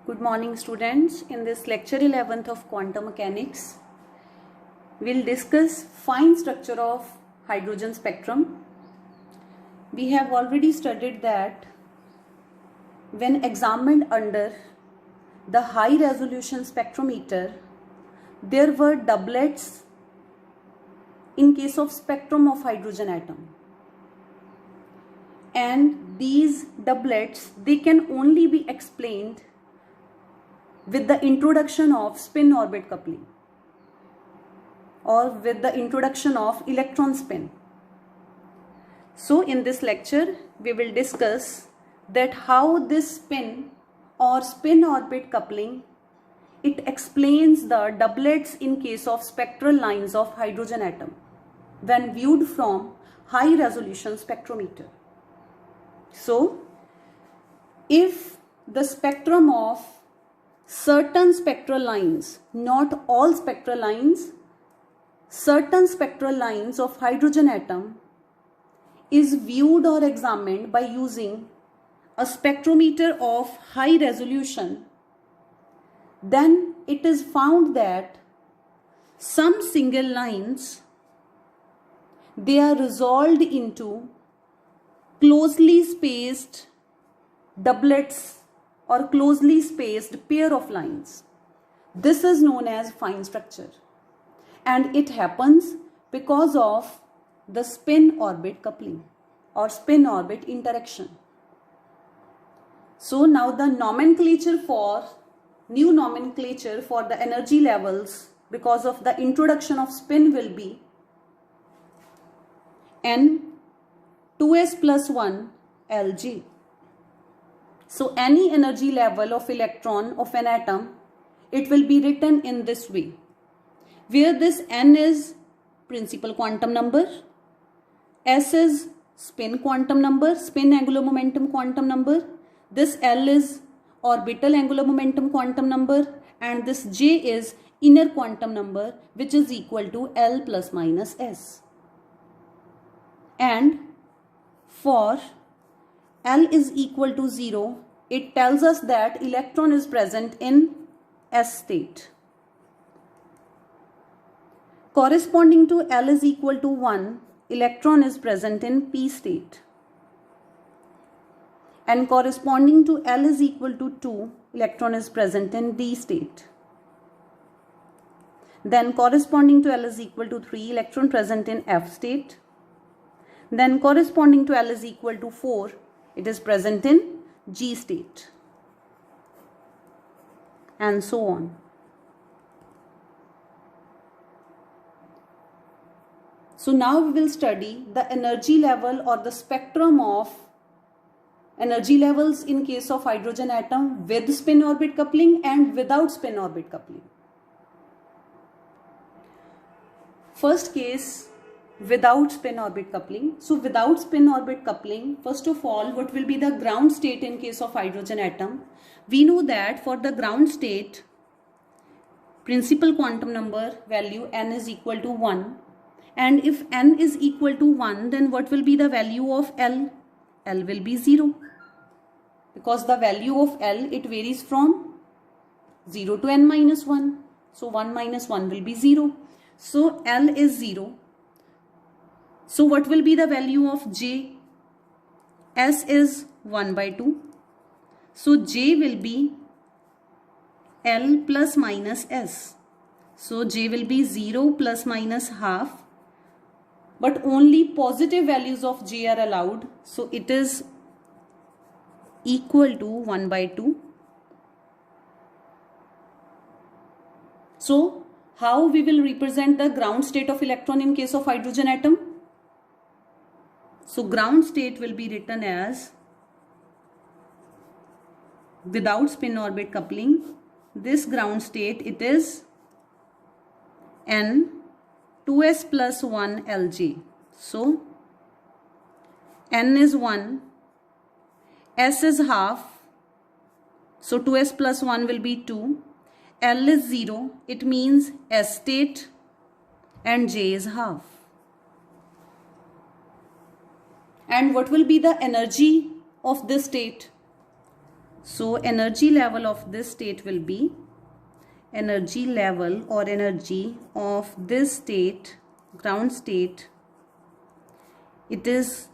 Good morning students. In this lecture 11th of quantum mechanics, we'll discuss fine structure of hydrogen spectrum. We have already studied that when examined under the high resolution spectrometer, there were doublets in case of spectrum of hydrogen atom. And these doublets, they can only be explained with the introduction of spin orbit coupling or with the introduction of electron spin. So in this lecture we will discuss that how this spin or spin orbit coupling, it explains the doublets in case of spectral lines of hydrogen atom when viewed from high resolution spectrometer. So if the spectrum of certain spectral lines, not all spectral lines, certain spectral lines of hydrogen atom is viewed or examined by using a spectrometer of high resolution, then it is found that some single lines, they are resolved into closely spaced doublets or closely spaced pair of lines. This is known as fine structure, and it happens because of the spin orbit coupling or spin orbit interaction. So now the new nomenclature for the energy levels because of the introduction of spin will be N2s plus 1 Lg. So any energy level of electron of an atom, it will be written in this way, where this N is principal quantum number, S is spin quantum number, spin angular momentum quantum number, this L is orbital angular momentum quantum number, and this J is inner quantum number, which is equal to L plus minus S. And for L is equal to 0, it tells us that electron is present in S state. Corresponding to L is equal to 1, electron is present in P state. And corresponding to L is equal to 2, electron is present in D state. Then corresponding to L is equal to 3, electron present in F state. Then corresponding to L is equal to 4, it is present in G state, and so on. So now we will study the energy level or the spectrum of energy levels in case of hydrogen atom with spin orbit coupling and without spin orbit coupling. First case, without spin orbit coupling. So without spin orbit coupling, first of all, what will be the ground state in case of hydrogen atom? We know that for the ground state, principal quantum number value N is equal to 1. And if N is equal to 1, then what will be the value of L? L will be 0. Because the value of L, it varies from 0 to N minus 1. So 1 minus 1 will be 0. So L is 0. So what will be the value of J? S is 1 by 2. So J will be L plus minus S. So J will be 0 plus minus half. But only positive values of J are allowed. So it is equal to 1 by 2. So how we will represent the ground state of electron in case of hydrogen atom? So ground state will be written as, without spin orbit coupling, this ground state, it is N2s plus 1 Lg. So N is 1, S is half, so 2s plus 1 will be 2, L is 0, it means S state, and J is half. And what will be the energy of this state? So energy level of this state will be energy level or energy of this state, ground state, it is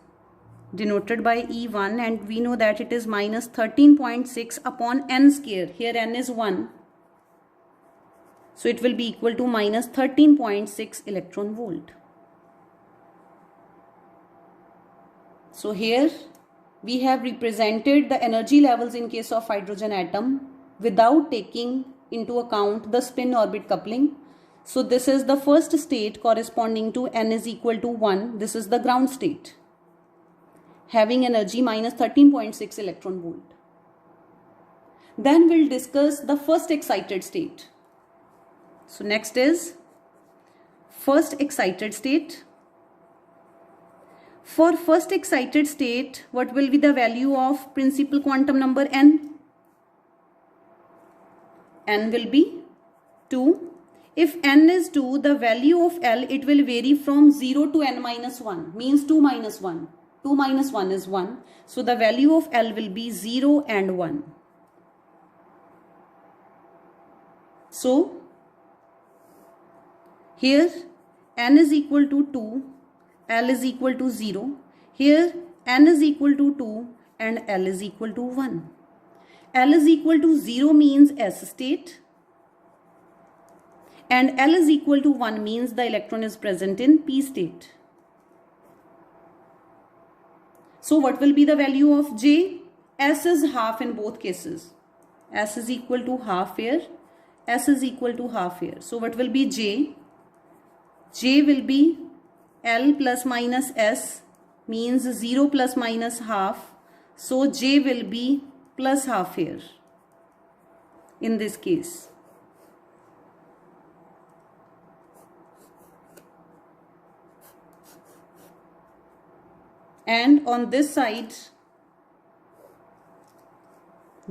denoted by E1, and we know that it is minus 13.6 upon n square. Here n is 1. So it will be equal to minus 13.6 electron volt. So here we have represented the energy levels in case of hydrogen atom without taking into account the spin orbit coupling. So this is the first state corresponding to n is equal to 1. This is the ground state, having energy minus 13.6 electron volt. Then we'll discuss the first excited state. So next is first excited state. For first excited state, what will be the value of principal quantum number n? N will be 2. If n is 2, the value of L, it will vary from 0 to n minus 1, means 2 minus 1. 2 minus 1 is 1. So the value of L will be 0 and 1. So here n is equal to 2, L is equal to 0. Here n is equal to 2 and L is equal to 1. L is equal to 0 means S state, and L is equal to 1 means the electron is present in P state. So what will be the value of J? S is half in both cases. S is equal to half here, S is equal to half here. So what will be J? J will be L plus minus S, means 0 plus minus half. So J will be plus half here in this case. And on this side,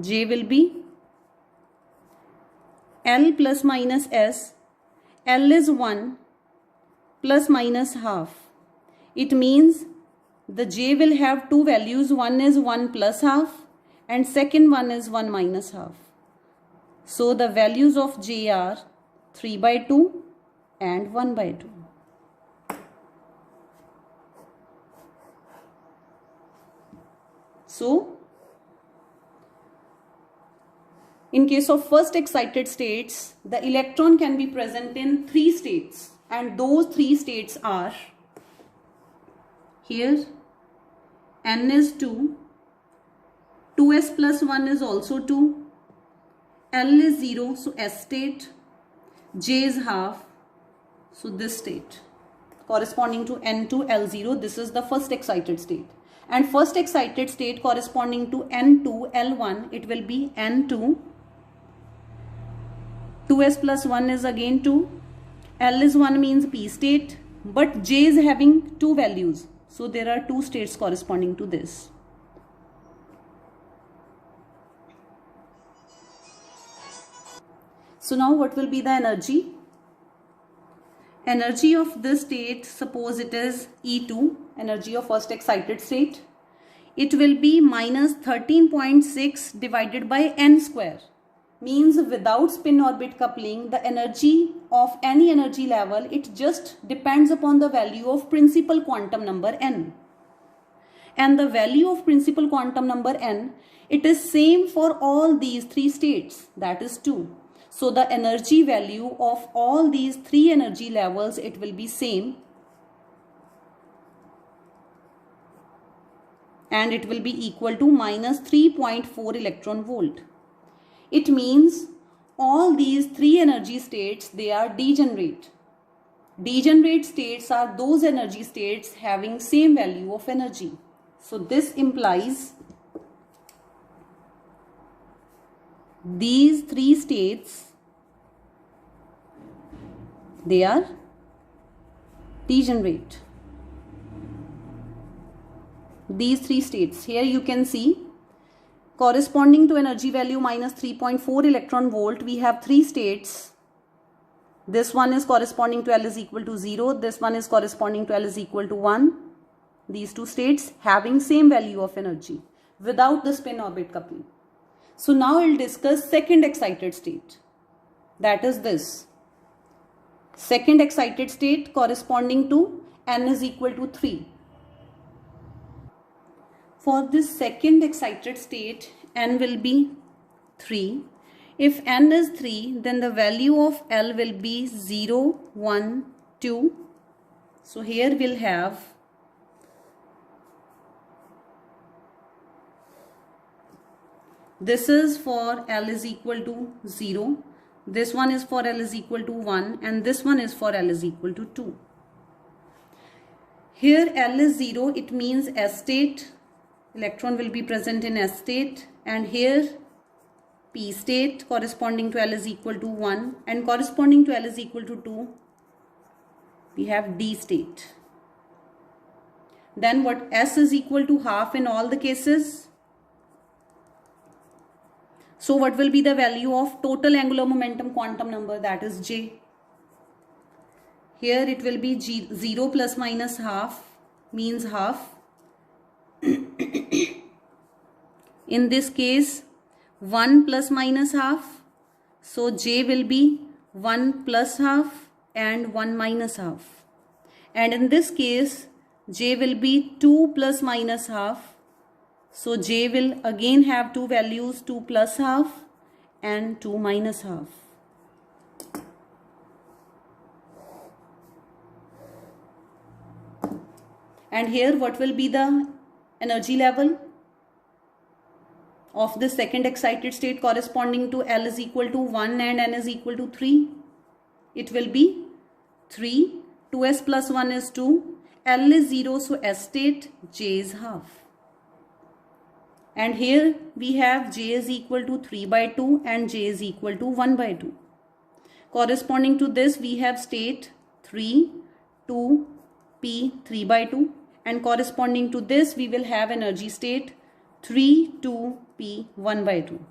J will be L plus minus S. L is 1 plus minus half. It means the J will have two values. One is 1 plus half and second one is 1 minus half. So the values of J are 3 by 2 and 1 by 2. So in case of first excited states, the electron can be present in 3 states, and those 3 states are, here n is 2, 2s plus 1 is also 2, L is 0, so S state, J is half, so this state corresponding to N2 L0, this is the first excited state. And first excited state corresponding to N2 L1, it will be N2, 2s plus 1 is again 2, L is 1 means P state, but J is having 2 values, so there are 2 states corresponding to this. So now what will be the energy? Energy of this state, suppose it is E2, energy of first excited state. It will be minus 13.6 divided by n square. Means without spin orbit coupling, the energy of any energy level, it just depends upon the value of principal quantum number n. And the value of principal quantum number n, it is same for all these 3 states, that is 2. So the energy value of all these 3 energy levels, it will be same, and it will be equal to minus 3.4 electron volt. It means all these 3 energy states, they are degenerate. Degenerate states are those energy states having same value of energy. So this implies these 3 states, they are degenerate. These 3 states, here you can see, corresponding to energy value minus 3.4 electron volt, we have 3 states. This one is corresponding to L is equal to 0. This one is corresponding to L is equal to 1. These 2 states having same value of energy without the spin orbit coupling. So now I'll discuss second excited state. That is this. Second excited state corresponding to n is equal to 3. For this second excited state, n will be 3. If n is 3, then the value of L will be 0, 1, 2. So here we'll have this is for L is equal to 0. This one is for L is equal to 1 and this one is for L is equal to 2. Here L is 0, it means S state. Electron will be present in S state, and here P state corresponding to L is equal to 1 and corresponding to L is equal to 2 we have D state. Then what, S is equal to half in all the cases. So what will be the value of total angular momentum quantum number, that is J. Here it will be 0 plus minus half means half. In this case 1 plus minus half, so J will be 1 plus half and 1 minus half. And in this case J will be 2 plus minus half, so J will again have two values, 2 plus half and 2 minus half. And here what will be the energy level of the second excited state corresponding to L is equal to 1 and N is equal to 3? It will be 3, 2s plus 1 is 2, L is 0, so S state, J is half. And here we have J is equal to 3 by 2 and J is equal to 1 by 2. Corresponding to this we have state 3, 2, P 3 by 2, and corresponding to this we will have energy state 3, 2, P 1 by 2.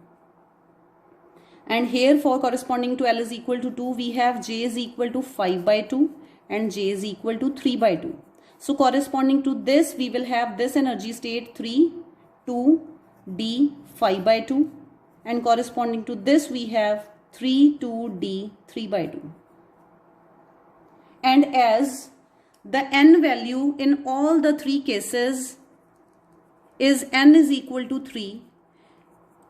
And here for corresponding to L is equal to 2 we have J is equal to 5 by 2 and J is equal to 3 by 2. So corresponding to this we will have this energy state 3, 2, D 5 by 2, and corresponding to this we have 3, 2, D 3 by 2. And as the N value in all the three cases is N is equal to 3,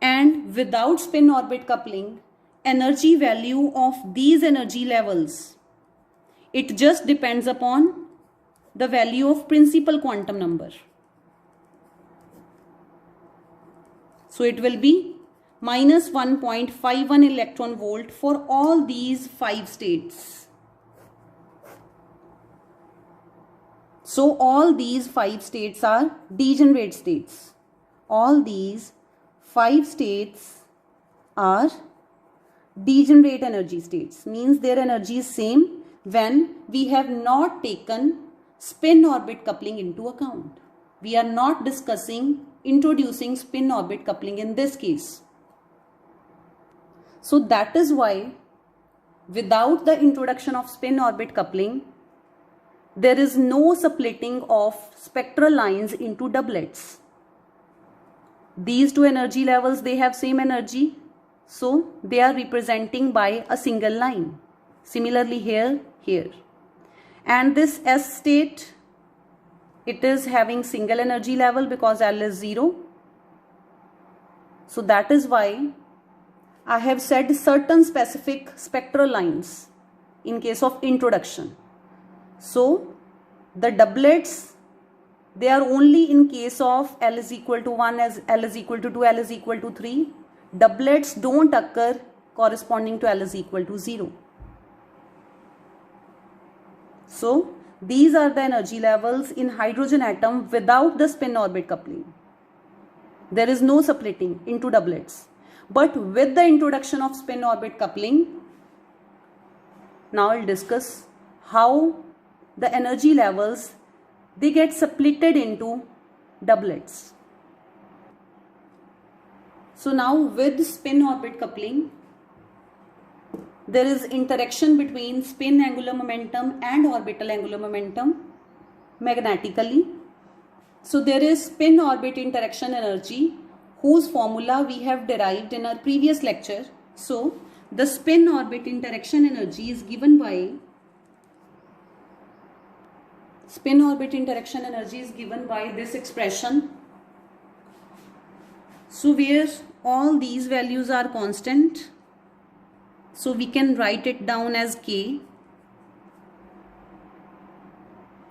and without spin orbit coupling, energy value of these energy levels, it just depends upon the value of principal quantum number. So it will be minus 1.51 electron volt for all these 5 states. So all these 5 states are degenerate states. All these 5 states are degenerate energy states, means their energy is same when we have not taken spin orbit coupling into account. We are not discussing introducing spin orbit coupling in this case. So that is why without the introduction of spin orbit coupling, there is no splitting of spectral lines into doublets. These two energy levels, they have same energy, so they are representing by a single line. Similarly here. And this S state, it is having single energy level because L is 0. So that is why I have said certain specific spectral lines in case of introduction. So the doublets, they are only in case of L is equal to 1, as L is equal to 2, L is equal to 3. Doublets don't occur corresponding to L is equal to 0. So these are the energy levels in hydrogen atom without the spin orbit coupling. There is no splitting into doublets. But with the introduction of spin orbit coupling, now I'll discuss how the energy levels, they get splitted into doublets. So now with spin orbit coupling, there is interaction between spin angular momentum and orbital angular momentum magnetically. So there is spin orbit interaction energy whose formula we have derived in our previous lecture. So the spin orbit interaction energy is given by this expression. So where all these values are constant, so we can write it down as K.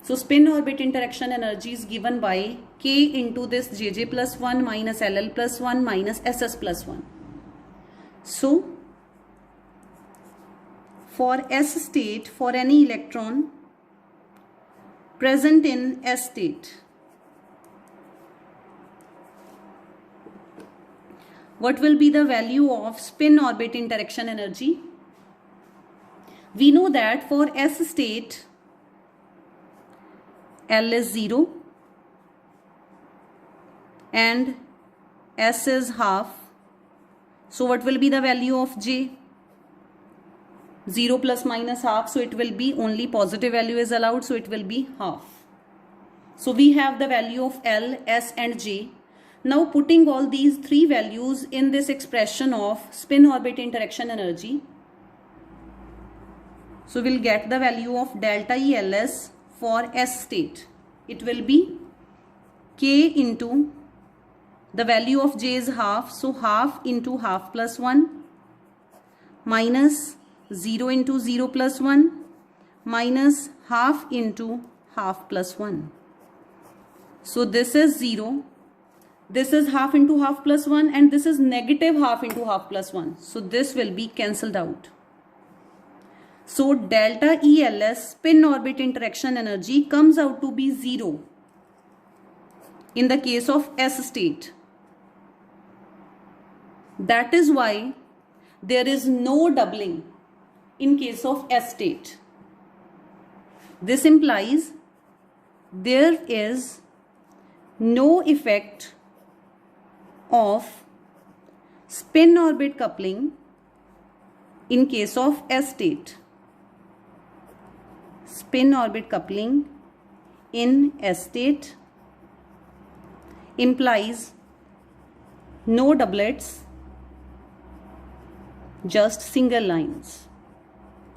So spin orbit interaction energy is given by K into this Jj plus 1 minus LL plus 1 minus SS plus 1. So for S state, for any electron present in S state, what will be the value of spin orbit interaction energy? We know that for S state, L is 0 and S is half. So what will be the value of J? 0 plus minus half, so it will be only positive value is allowed, so it will be half. So we have the value of L, S and J. Now putting all these three values in this expression of spin orbit interaction energy, so we'll get the value of delta ELS for S state. It will be K into the value of J is half, so half into half plus 1 minus 0 into 0 plus 1 minus half into half plus 1. So this is 0. This is half into half plus 1 and this is negative half into half plus 1. So this will be cancelled out. So delta ELS spin orbit interaction energy comes out to be 0 in the case of S state. That is why there is no doubling in case of S state. This implies there is no effect of spin orbit coupling in case of S state. Spin orbit coupling in S state implies no doublets, just single lines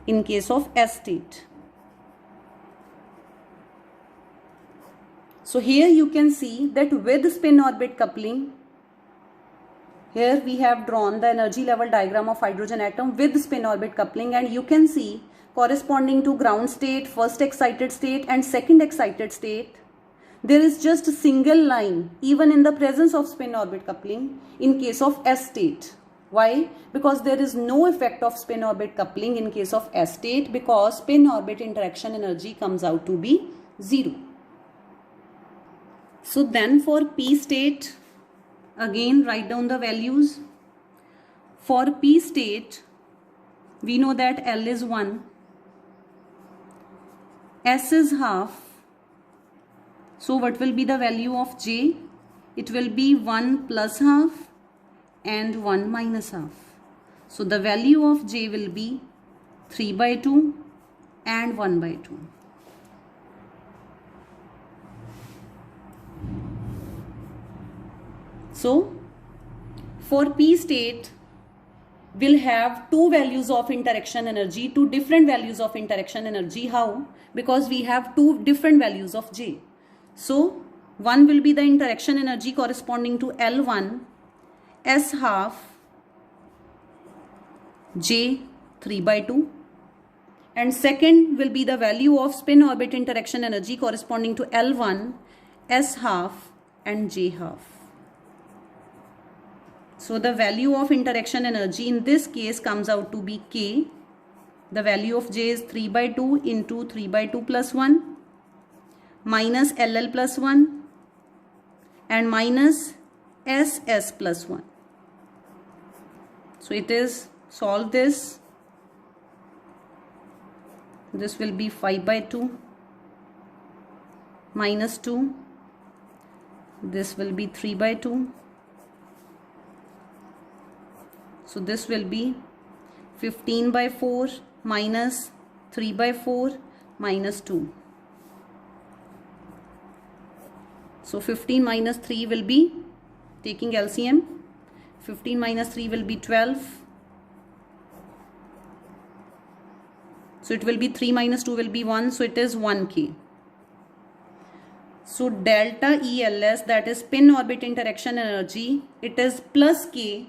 in case of S state. So here you can see that with spin orbit coupling, here we have drawn the energy level diagram of hydrogen atom with spin orbit coupling, and you can see corresponding to ground state, first excited state and second excited state, there is just a single line even in the presence of spin orbit coupling in case of S state. Why? Because there is no effect of spin orbit coupling in case of S state, because spin orbit interaction energy comes out to be 0. So then for P state, again write down the values. For P state, we know that L is 1, S is half. So what will be the value of J? It will be 1 plus half and 1 minus half. So the value of J will be 3 by 2 and 1 by 2. So for P state, we'll have two values of interaction energy, two different values of interaction energy. How? Because we have two different values of J. So one will be the interaction energy corresponding to L1, S half, J 3 by 2. And second will be the value of spin orbit interaction energy corresponding to L1, S half and J half. So the value of interaction energy in this case comes out to be K. The value of J is 3 by 2 into 3 by 2 plus 1 minus LL plus 1 and minus SS plus 1. So it is, solve this. This will be 5 by 2 minus 2. This will be 3 by 2. So this will be 15 by 4 minus 3 by 4 minus 2. So 15 minus 3 will be taking LCM. 15 minus 3 will be 12. So it will be 3 minus 2 will be 1. So it is 1K. So delta ELS, that is spin orbit interaction energy, it is plus K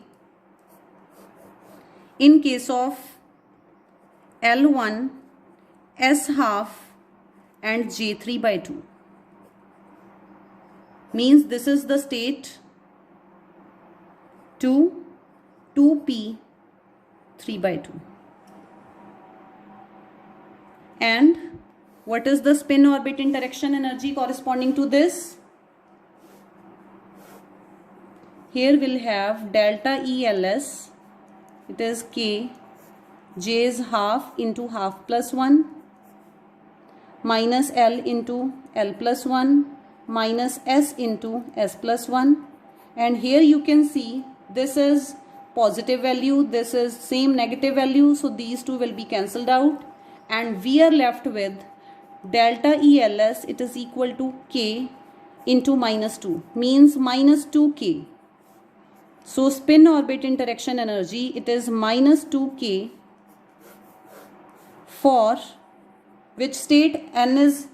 in case of L1, S half and J3 by 2. Means this is the state 2, 2P, 3 by 2. And what is the spin orbit interaction energy corresponding to this? Here we'll have delta ELS, it is K, J is half into half plus 1, minus L into L plus 1, minus S into S plus 1. And here you can see this is positive value, this is same negative value, so these two will be cancelled out. And we are left with delta ELS, it is equal to K into minus 2, means minus 2K. So spin orbit interaction energy, it is minus 2K for which state? N is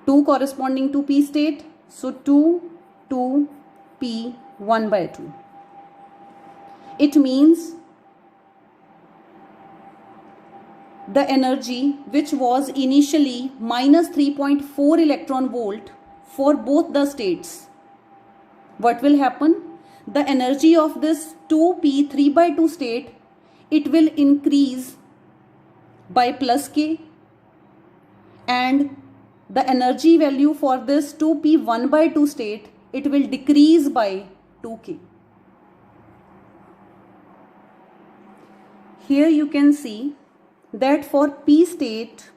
2 corresponding to P state. So 2, 2, P, 1 by 2. It means the energy which was initially minus 3.4 electron volt for both the states. What will happen? The energy of this 2p 3 by 2 state, it will increase by plus K, and the energy value for this 2p 1 by 2 state, it will decrease by 2K. Here you can see that for P state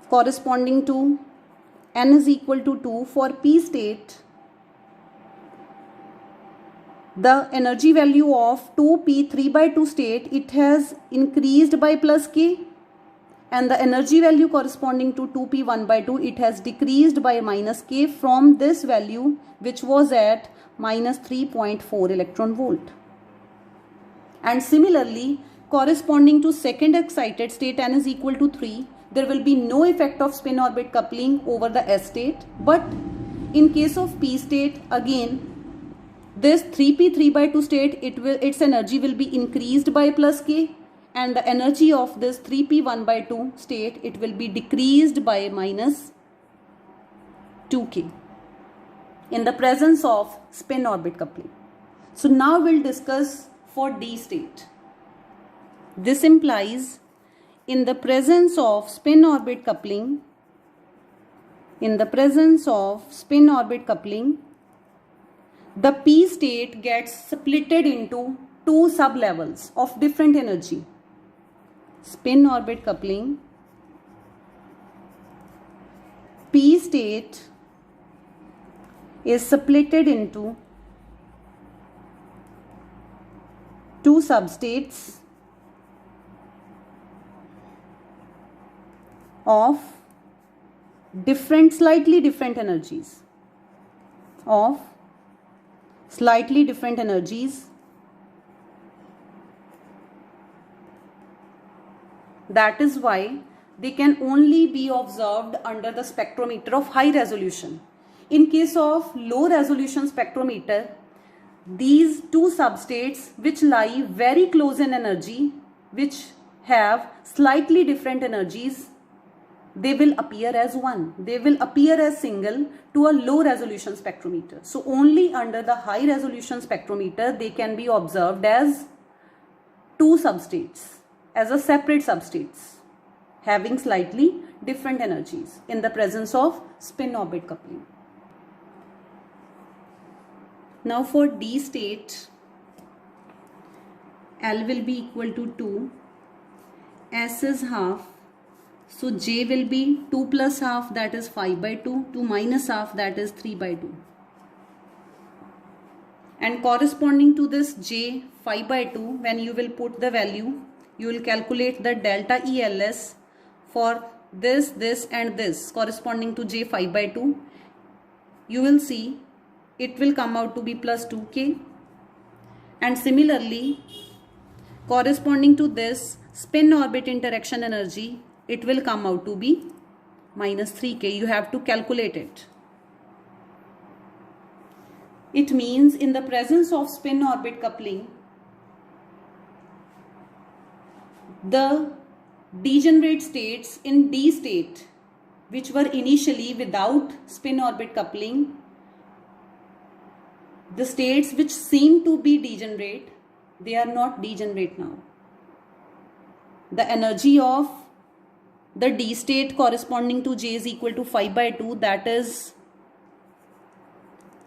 corresponding to N is equal to 2, for P state the energy value of 2p 3 by 2 state, it has increased by plus K, and the energy value corresponding to 2p 1 by 2, it has decreased by minus K from this value which was at minus 3.4 electron volt. And similarly, corresponding to second excited state N is equal to 3, there will be no effect of spin orbit coupling over the S state. But in case of P state, again this 3p 3 by 2 state, its energy will be increased by plus K, and the energy of this 3p 1 by 2 state, it will be decreased by minus 2K in the presence of spin orbit coupling. So now we'll discuss for D state. This implies in the presence of spin orbit coupling, the P state gets splitted into two sublevels of different energy. Spin orbit coupling, P state is splitted into two substates of slightly different energies. That is why they can only be observed under the spectrometer of high resolution. In case of low resolution spectrometer, these two substates which lie very close in energy, which have slightly different energies, they will appear as one. They will appear as single to a low resolution spectrometer. So only under the high resolution spectrometer they can be observed as two substates, as a separate substates having slightly different energies in the presence of spin orbit coupling. Now for D state, L will be equal to 2, S is half, so J will be 2 plus half, that is 5 by 2, 2 minus half, that is 3 by 2. And corresponding to this J 5 by 2, when you will put the value, you will calculate the delta ELS for this and this corresponding to J 5 by 2. You will see it will come out to be plus 2k. And similarly, corresponding to this spin orbit interaction energy, it will come out to be minus 3k. You have to calculate it. It means in the presence of spin orbit coupling, the degenerate states in D state, which were initially without spin orbit coupling, the states which seem to be degenerate, they are not degenerate now. The energy of the D state corresponding to J is equal to 5 by 2, that is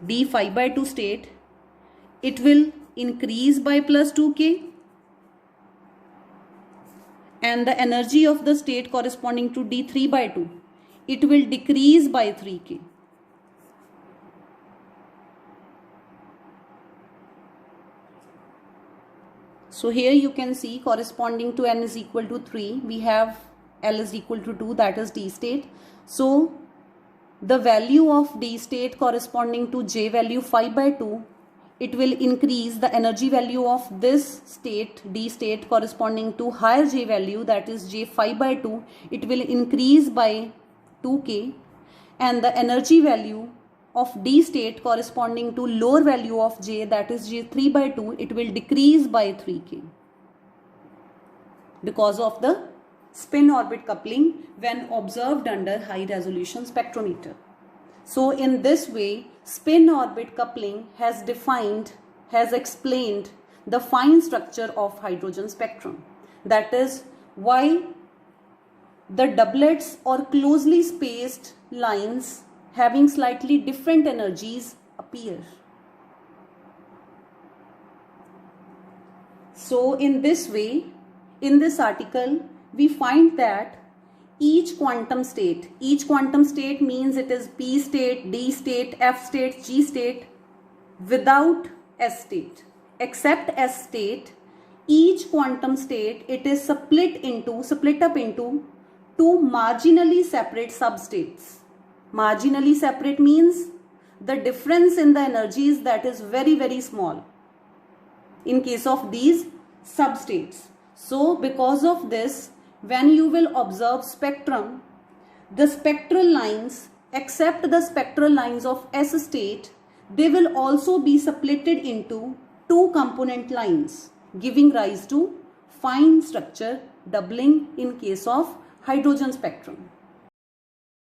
D 5 by 2 state, it will increase by plus 2k, and the energy of the state corresponding to D 3 by 2, it will decrease by 3k. So here you can see corresponding to n is equal to 3, we have L is equal to 2, that is D state. So the value of D state corresponding to J value 5 by 2, it will increase the energy value of this state, D state, corresponding to higher J value, that is J 5 by 2, it will increase by 2k, and the energy value of D state corresponding to lower value of J, that is J 3 by 2, it will decrease by 3k because of the spin orbit coupling when observed under high resolution spectrometer. So in this way, spin orbit coupling has explained the fine structure of hydrogen spectrum. That is why the doublets or closely spaced lines having slightly different energies appear. So in this way, in this article, we find that each quantum state means it is P state, D state, F state, G state without S state. Except S state, each quantum state, it is split up into two marginally separate substates. Marginally separate means the difference in the energies that is very, very small in case of these substates. So because of this, when you will observe spectrum, the spectral lines, except the spectral lines of S state, they will also be splitted into two component lines, giving rise to fine structure doubling in case of hydrogen spectrum.